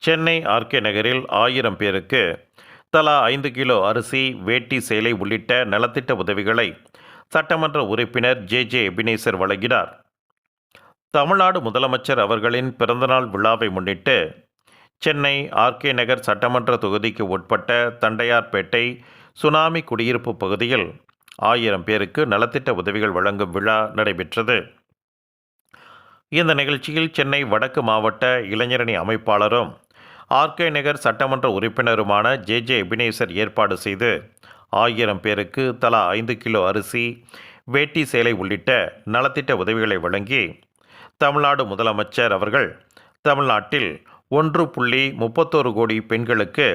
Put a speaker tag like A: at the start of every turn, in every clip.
A: Chennai RK நகரில் 1000 பேருக்கு தலா 5 கிலோ அரிசி, வேட்டி, சேலை உள்ளிட்ட நலத்திட்ட உதவிகளை சட்டமன்ற உறுப்பினர் ஜே எபினேசர் வழங்கினார். தமிழ்நாடு முதலமைச்சர் அவர்களின் பிறந்தநாள் விழாவை முன்னிட்டு சென்னை ஆர்கே நகர் சட்டமன்ற தொகுதிக்கு உட்பட்ட தண்டையார்பேட்டை சுனாமி குடியிருப்பு பகுதியில் 1000 பேருக்கு நலத்திட்ட உதவிகள் வழங்கும் விழா நடைபெற்றது. இந்த நிகழ்ச்சியில் சென்னை வடக்கு மாவட்ட இளைஞரணி அமைப்பாளரும் ஆர்கே நகர் சட்டமன்ற உறுப்பினருமான ஜே எபினேசர் ஏற்பாடு செய்து 1000 பேருக்கு தலா 5 கிலோ அரிசி, வேட்டி, சேலை உள்ளிட்ட நலத்திட்ட உதவிகளை வழங்கி தமிழ்நாடு முதலமைச்சர் அவர்கள் தமிழ்நாட்டில் 1.31 கோடி பெண்களுக்கு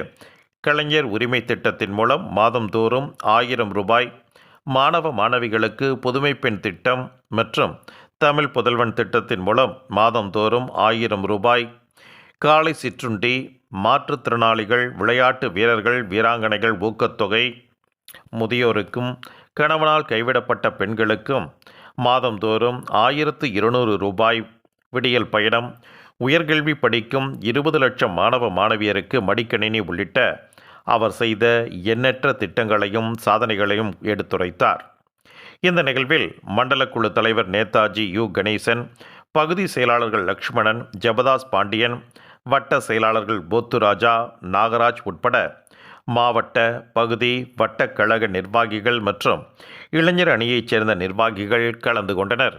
A: கலைஞர் உரிமை திட்டத்தின் மூலம் மாதந்தோறும் 1000 ரூபாய், மாணவ மாணவிகளுக்கு புதுமை பெண் திட்டம் மற்றும் தமிழ் புதல்வன் திட்டத்தின் மூலம் மாதந்தோறும் 1000 ரூபாய், காலை சிற்றுண்டி, மாற்றுத்திறனாளிகள், விளையாட்டு வீரர்கள், வீராங்கனைகள் ஊக்கத்தொகை, முதியோருக்கும் கணவனால் கைவிடப்பட்ட பெண்களுக்கும் மாதந்தோறும் 1200 ரூபாய், விடியல் பயணம், உயர்கல்வி படிக்கும் 20 லட்சம் மாணவ மாணவியருக்கு மடிக்கணினி உள்ளிட்ட அவர் செய்த எண்ணற்ற திட்டங்களையும் சாதனைகளையும் எடுத்துரைத்தார். இந்த நிகழ்வில் மண்டல குழு தலைவர் நேதாஜி கணேசன், பகுதி செயலாளர்கள் லக்ஷ்மணன், ஜெபதாஸ் பாண்டியன், வட்ட செயலாளர்கள் போத்துராஜா, நாகராஜ் உட்பட மாவட்ட, பகுதி, வட்டக்கழக நிர்வாகிகள் மற்றும் இளைஞர் அணியைச் சேர்ந்த நிர்வாகிகள் கலந்து கொண்டனர்.